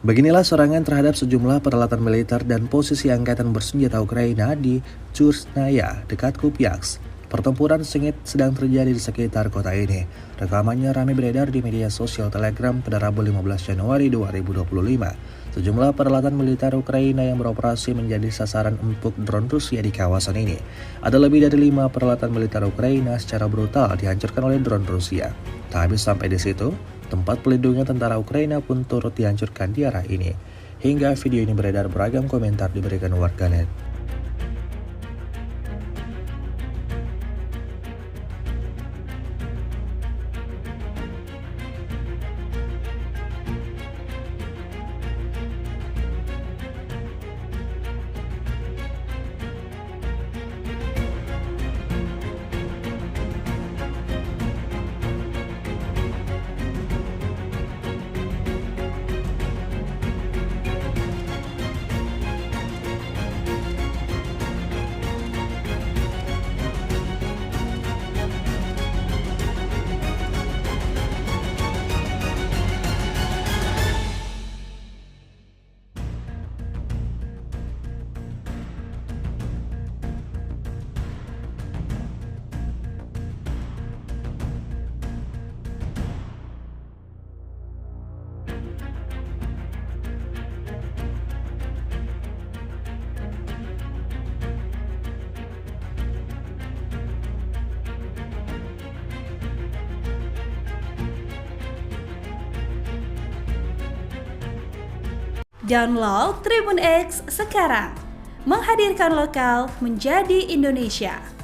Beginilah serangan terhadap sejumlah peralatan militer dan posisi angkatan bersenjata Ukraina di Chusnaya, dekat Kupiansk. Pertempuran sengit sedang terjadi di sekitar kota ini. Rekamannya ramai beredar di media sosial Telegram pada Rabu 15 Januari 2025. Sejumlah peralatan militer Ukraina yang beroperasi menjadi sasaran empuk drone Rusia di kawasan ini. Ada lebih dari 5 peralatan militer Ukraina secara brutal dihancurkan oleh drone Rusia. Tak habis sampai di situ, tempat pelindungnya tentara Ukraina pun turut dihancurkan di arah ini. Hingga video ini beredar, beragam komentar diberikan warganet. Download Tribun X sekarang, menghadirkan lokal menjadi Indonesia.